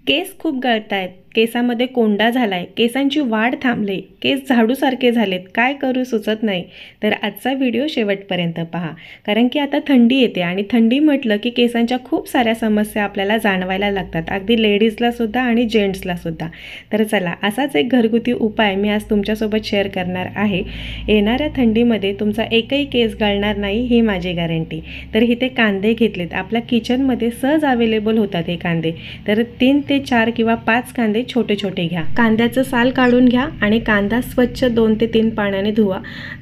केस खूप गळतायत, केसामध्ये कोंडा झालाय, केसांची वाढ थांबली, केस झाडूसारखे झालेत, काय करू सुचत नाही. तर आजचा व्हिडिओ शेवटपर्यंत पहा, कारण की आता थंडी येते आणि थंडी म्हटलं की केसांच्या खूप साऱ्या समस्या आपल्याला जाणवायला लागतात, अगदी लेडीजला सुद्धा आणि जेंट्सला सुद्धा. तर चला, असाच एक घरगुती उपाय मी आज तुमच्यासोबत शेअर करणार आहे. येणाऱ्या थंडीमध्ये तुमचा एकही केस गळणार नाही, ही माझी गॅरंटी. तर इथे कांदे घेतलेत, आपल्या किचनमध्ये सहज अवेलेबल होतात हे कांदे. तर 3 ते 4 किंवा 5 कांदे छोटे छोटे घ्या. कांद्याचं साल काढून घ्या आणि कांदा स्वच्छ 2 ते 3 पाण्याने धुवा.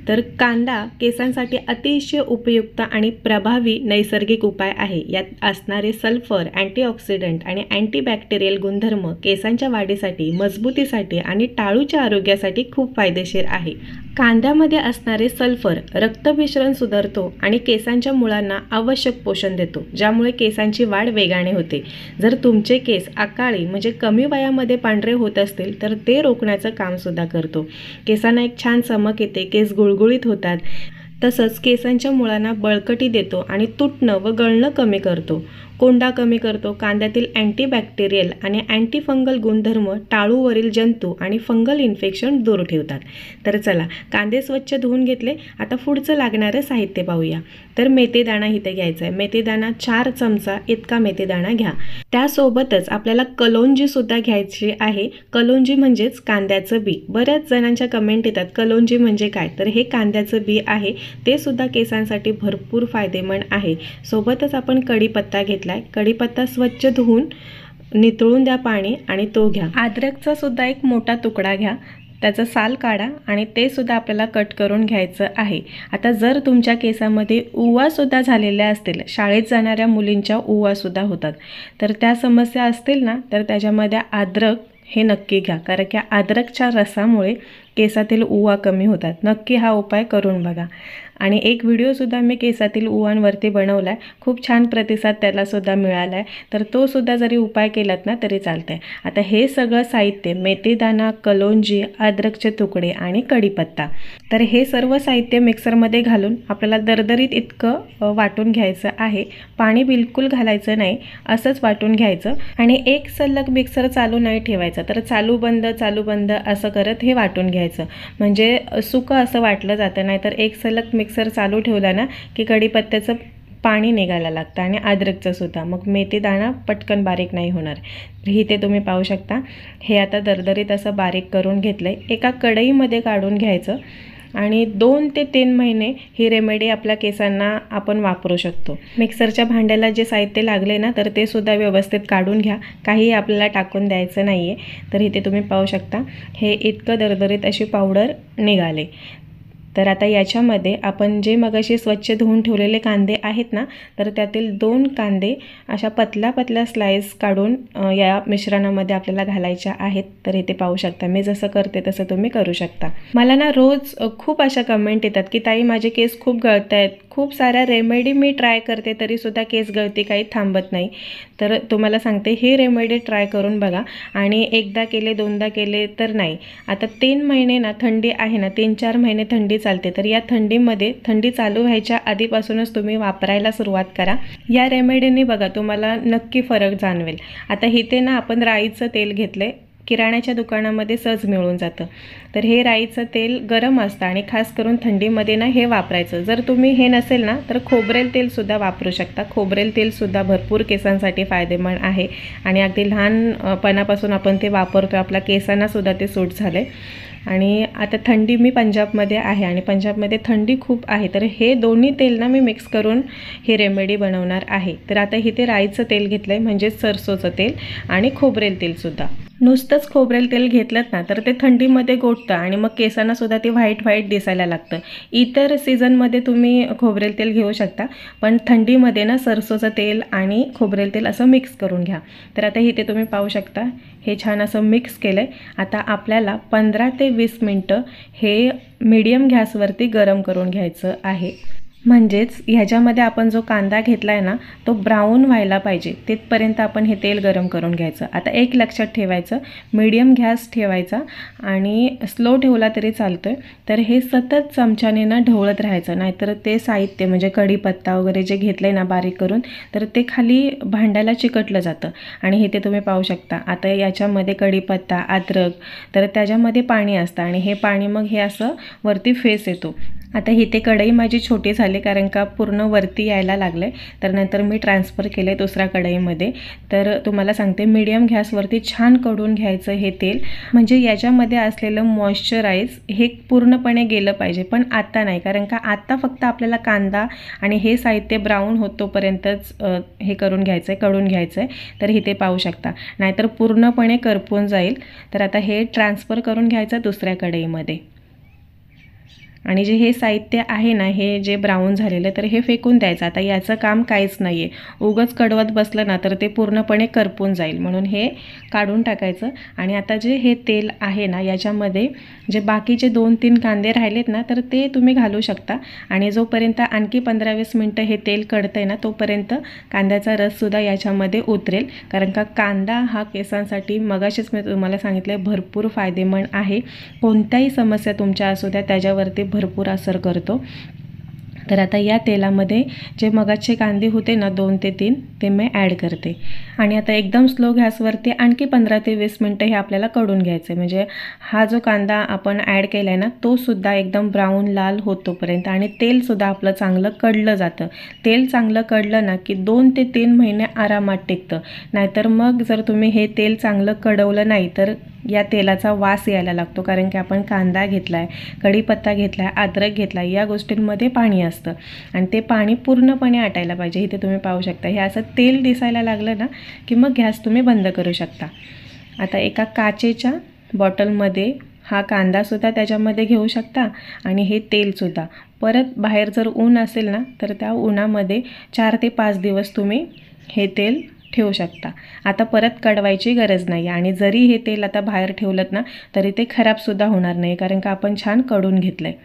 तर कांदा केसांसाठी अतिशय उपयुक्त आणि प्रभावी नैसर्गिक उपाय आहे. यात असणारे सल्फर, अँटीऑक्सिडंट आणि अँटीबॅक्टेरियल गुणधर्म केसांच्या वाढीसाठी, मजबूतीसाठी आणि टाळूच्या आरोग्यासाठी खूप फायदेशीर आहे. कांद्यामध्ये असणारे सल्फर रक्तभिसरण सुधारतो आणि केसांच्या मुळांना आवश्यक पोषण देतो, ज्यामुळे केसांची वाढ वेगाने होते. जर तुमचे केस अकाळी म्हणजे कमी वयामध्ये पांढरे होत असतील तर ते रोखण्याचं काम सुद्धा करतो. केसांना एक छान चमक येते, केस गुळगुळीत होतात. तसंच केसांच्या मुळांना बळकटी देतो आणि तुटणं व गळणं कमी करतो, कोंडा कमी करतो. कांद्यातील अँटीबॅक्टेरियल आणि अँटीफंगल गुणधर्म टाळूवरील जंतू आणि फंगल इन्फेक्शन दूर ठेवतात. तर चला, कांदे स्वच्छ धुवून घेतले. आता पुढचं लागणारं साहित्य पाहूया. तर मेथीदाणा इथे घ्यायचा आहे. मेथीदाणा 4 चमचा इतका मेथीदाणा घ्या. त्यासोबतच आपल्याला कलोंजी सुद्धा घ्यायची आहे. कलोंजी म्हणजेच कांद्याचं बी. बऱ्याच जणांच्या कमेंट येतात, कलोंजी म्हणजे काय? तर हे कांद्याचं बी आहे, ते सुद्धा केसांसाठी भरपूर फायदेमंद आहे. सोबतच आपण कढीपत्ता घेतलाय. कढीपत्ता स्वच्छ धुवून नितळून द्या पाणी आणि तो घ्या. अद्रकचा सुद्धा एक मोठा तुकडा घ्या, त्याचं साल काढा आणि ते सुद्धा आपल्याला कट करून घ्यायचं आहे. आता जर तुमच्या केसामध्ये उवासुद्धा झालेल्या असतील, शाळेत जाणाऱ्या मुलींच्या उवासुद्धा होतात, तर त्या समस्या असतील ना, तर त्याच्यामध्ये अद्रक हे नक्की घ्या, कारण की अद्रकच्या रसामुळे केसातील उवा कमी होतात. नक्की हा उपाय करून बघा. आणि एक व्हिडिओसुद्धा मी केसातील उवांवरती बनवला आहे, खूप छान प्रतिसाद त्यालासुद्धा मिळाला आहे. तर तो सुद्धा जरी उपाय केलात ना तरी चालतं आहे. आता हे सगळं साहित्य, मेथीदाणा, कलोंजी, अद्रकचे तुकडे आणि कढीपत्ता, तर हे सर्व साहित्य मिक्सरमध्ये घालून आपल्याला दरदरीत इतकं वाटून घ्यायचं आहे. पाणी बिलकुल घालायचं नाही, असंच वाटून घ्यायचं. आणि एक सलग मिक्सर चालू नाही ठेवायचा, तर चालू बंद असं करत हे वाटून घ्यायचं, म्हणजे सुकं असं वाटलं जातं. नाही तर एक सलग मिक्सर चालू ठेवला ना की कढीपत्त्याचं पाणी निघायला लागतं आणि अद्रकचं सुद्धा, मग मेथीदाणा पटकन बारीक नाही होणार. इथे तुम्ही पाहू शकता, हे आता दरदरीत असं बारीक करून घेतलं आहे. एका कढईमध्ये काढून घ्यायचं आणि 2 ते 3 महिने ही रेमेडी आपल्या केसांना आपण वापरू शकतो. मिक्सरच्या भांड्याला जे साहित्य लागले ना, तर ते सुद्धा व्यवस्थित काढून घ्या, काही आपल्याला टाकून द्यायचं नाही आहे. तर इथे तुम्ही पाहू शकता, हे इतकं दरदरीत अशी पावडर निघाले. तर आता याच्यामध्ये आपण जे मगाशी स्वच्छ धुवून ठेवलेले कांदे आहेत ना, तर त्यातील 2 कांदे अशा पतल्या स्लाइस काढून या मिश्रणामध्ये आपल्याला घालायच्या आहेत. तर इथे पाहू शकता, मी जसं करते तसं तुम्ही करू शकता. मला ना रोज खूप अशा कमेंट येतात की ताई, माझे केस खूप गळत आहेत, खूप साऱ्या रेमेडी मी ट्राय करते तरीसुद्धा केस गळती काही थांबत नाही. तर तुम्हाला सांगते, ही रेमेडी ट्राय करून बघा. आणि एकदा केले, 2दा केले तर नाही. आता 3 महिने ना थंडी आहे ना, 3-4 महिने थंडी चालते. तर या थंडीमध्ये, थंडी चालू व्हायच्या आधीपासूनच तुम्ही वापरायला सुरुवात करा. या रेमेडीने बघा तुम्हाला नक्की फरक जाणवेल. आता इथे ना आपण राईचं तेल घेतले, किराण्याच्या दुकानामध्ये सहज मिळून जातं. तर हे राईचं तेल गरम असतं आणि खास करून थंडीमध्ये ना हे वापरायचं. जर तुम्ही हे नसेल ना तर खोबरेल तेलसुद्धा वापरू शकता. खोबरेल तेलसुद्धा भरपूर केसांसाठी फायदेमंद आहे आणि अगदी लहानपणापासून आपण ते वापरतो, आपल्या केसांनासुद्धा ते सूट झालं आहे. आणि आता थंडी, मी पंजाबमध्ये आहे आणि पंजाबमध्ये थंडी खूप आहे, तर हे दोन्ही तेल ना मी मिक्स करून ही रेमेडी बनवणार आहे. तर आता इथे राईचं तेल घेतलं आहे, म्हणजेच सरसोचं तेल, आणि खोबरेल तेलसुद्धा. नुसतंच खोबरेल तेल घेतलं ना तर ते थंडीमध्ये गोठतं आणि मग केसांना सुद्धा ते व्हाईट दिसायला लागतं. इतर सीझनमध्ये तुम्ही खोबरेल तेल घेऊ शकता, पण थंडीमध्ये ना सरसोचं तेल आणि खोबरेल तेल असं मिक्स करून घ्या. तर आता इथे तुम्ही पाहू शकता, हे छान असं मिक्स केलं आहे. आता आपल्याला 15 ते 20 मिनटं हे मीडियम गॅसवरती गरम करून घ्यायचं आहे. म्हणजेच ह्याच्यामध्ये आपण जो कांदा घेतला आहे ना तो ब्राऊन व्हायला पाहिजे, तिथपर्यंत आपण हे तेल गरम करून घ्यायचं. आता एक लक्षात ठेवायचं, मीडियम गॅस ठेवायचा आणि स्लो ठेवला तरी चालतो आहे. तर हे सतत चमच्याने ना ढवळत राहायचं, नाहीतर ते साहित्य म्हणजे कढीपत्ता वगैरे जे घेतलं आहे ना बारीक करून तर ते खाली भांड्याला चिकटलं जातं. आणि हे ते तुम्ही पाहू शकता. आता याच्यामध्ये कढीपत्ता, अद्रक, तर त्याच्यामध्ये पाणी असतं आणि हे पाणी मग हे असं वरती फेस येतो. आता ही ते कढई माझी छोटी झाली कारण का पूर्ण वरती यायला लागले, तर नंतर मी ट्रान्सफर केले दुसऱ्या कढईमध्ये. तर तुम्हाला सांगते मीडियम गॅसवरती छान कढून घ्यायचं हे तेल, म्हणजे याच्यामध्ये असलेलं मॉइश्चराईज हे पूर्णपणे गेलं पाहिजे. पण आता नाही, कारण का आता फक्त आपल्याला कांदा आणि हे साहित्य ब्राऊन होतोपर्यंतच हे करून घ्यायचं आहे, कढून घ्यायचं आहे. तर हे ते पाहू शकता, नाहीतर पूर्णपणे करपून जाईल. तर आता हे ट्रान्सफर करून घ्यायचं दुसऱ्या कढईमध्ये. आणि जे हे साहित्य आहे ना हे जे ब्राऊन झालेलं तर हे फेकून द्यायचं. आता याचं काम काहीच नाही आहे, उगच कडवत बसलं ना तर ते पूर्णपणे करपून जाईल, म्हणून हे काढून टाकायचं. आणि आता जे हे तेल आहे ना याच्यामध्ये जे बाकीचे 2-3 कांदे राहिलेत ना तर ते तुम्ही घालू शकता. आणि जोपर्यंत आणखी 15-20 मिनटं हे तेल कढतं आहे ना तोपर्यंत कांद्याचा रससुद्धा याच्यामध्ये उतरेल. कारण का कांदा हा केसांसाठी मगाशीच मी तुम्हाला सांगितलं भरपूर फायदेमंद आहे. कोणत्याही समस्या तुमच्या असू द्या त्याच्यावरती भरपूर असर करतो. तर आता या तेलामध्ये जे मगाचे कांदे होते ना 2 ते 3 ते मी ॲड करते. आणि आता एकदम स्लो गॅसवरती आणखी 15 ते 20 मिनटं हे आपल्याला कढून घ्यायचं आहे. म्हणजे हा जो कांदा आपण ॲड केला आहे ना तो सुद्धा एकदम ब्राऊन लाल होतोपर्यंत, आणि तेलसुद्धा आपलं चांगलं कढलं जातं. तेल चांगलं कढलं ना की 2 ते 3 महिने आरामात टिकतं. नाहीतर मग जर तुम्ही हे तेल चांगलं कढवलं नाही तर या तेलाचा वास यायला लागतो, कारण की आपण कांदा घेतला आहे, कढीपत्ता घेतला आहे, अद्रक घेतला आहे, या गोष्टींमध्ये पाणी असतं आणि ते पाणी पूर्णपणे आटायला पाहिजे. इथे तुम्ही पाहू शकता हे असं तेल दिसायला लागलं ना की मग गॅस तुम्ही बंद करू शकता. आता एका काचेच्या बॉटलमध्ये हा कांदासुद्धा त्याच्यामध्ये घेऊ शकता आणि हे तेलसुद्धा. परत बाहेर जर ऊन असेल ना तर त्या उन्हामध्ये 4 ते 5 दिवस तुम्ही हे तेल ठेवू शकता. आता परत कढवायची गरज नाही, आणि जरी हे तेल आता बाहेर ठेवलं ना तरी ते खराबसुद्धा होणार नाही, कारण का आपण छान कढून घेतलं आहे.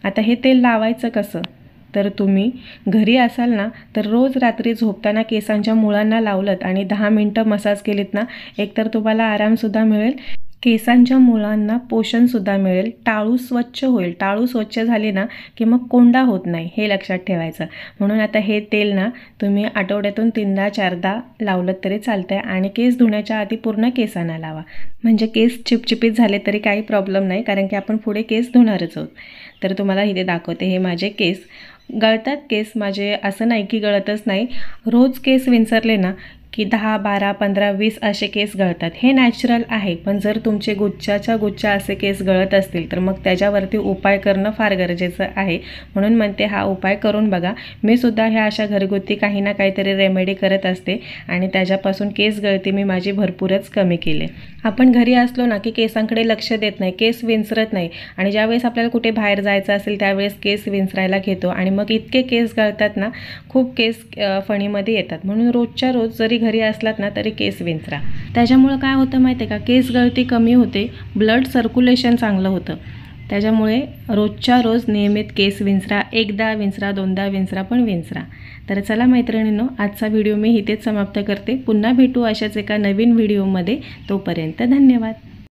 आता हे तेल लावायचं कसं, तर तुम्ही घरी असाल ना तर रोज रात्री झोपताना केसांच्या मुळांना लावलत आणि 10 मिनटं मसाज केलीत ना एकतर तुम्हाला आरामसुद्धा मिळेल, केसांच्या मुळांना पोषणसुद्धा मिळेल, टाळू स्वच्छ होईल. टाळू स्वच्छ झाली ना की मग कोंडा होत नाही, हे लक्षात ठेवायचं. म्हणून आता हे तेल ना तुम्ही आठवड्यातून 3-4दा लावलं तरी चालतंय. आणि केस धुण्याच्या आधी पूर्ण केसांना लावा, म्हणजे केस चिपचिपीत झाले तरी काही प्रॉब्लेम नाही, कारण की आपण पुढे केस धुणारच आहोत. तर तुम्हाला इथे दाखवते, हे माझे केस गळतात. केस माझे असं नाही की गळतच नाही, रोज केस विंचरले ना की 10, 12, 15, 20 असे केस गळतात. हे नॅचरल आहे. पण जर तुमचे गुच्छाच्या गुच्छा असे केस गळत असतील तर मग त्याच्यावरती उपाय करणं फार गरजेचं आहे. म्हणून म्हणते हा उपाय करून बघा. मी सुद्धा ह्या अशा घरगुती काही ना काहीतरी रेमेडी करत असते आणि त्याच्यापासून केस गळती मी माझी भरपूरच कमी केले. आपण घरी असलो ना की केसांकडे लक्ष देत नाही, केस विंचरत नाही, आणि ज्यावेळेस आपल्याला कुठे बाहेर जायचं असेल त्यावेळेस केस विंचरायला घेतो आणि मग इतके केस गळतात ना, खूप केस फणीमध्ये येतात. म्हणून रोजच्या रोज जरी घरी असलात ना तरी केस विंचरा. त्याच्यामुळे काय होतं माहिती आहे का, केस गळती कमी होते, ब्लड सर्क्युलेशन चांगलं होतं. त्याच्यामुळे रोजच्या रोज नियमित केस विंचरा. 1दा विंचरा, 2दा विंचरा, पण विंचरा. तर चला मैत्रिणींनो, आजचा व्हिडिओ मी इथेच समाप्त करते. पुन्हा भेटू अशाच एका नवीन व्हिडिओमध्ये. तोपर्यंत धन्यवाद.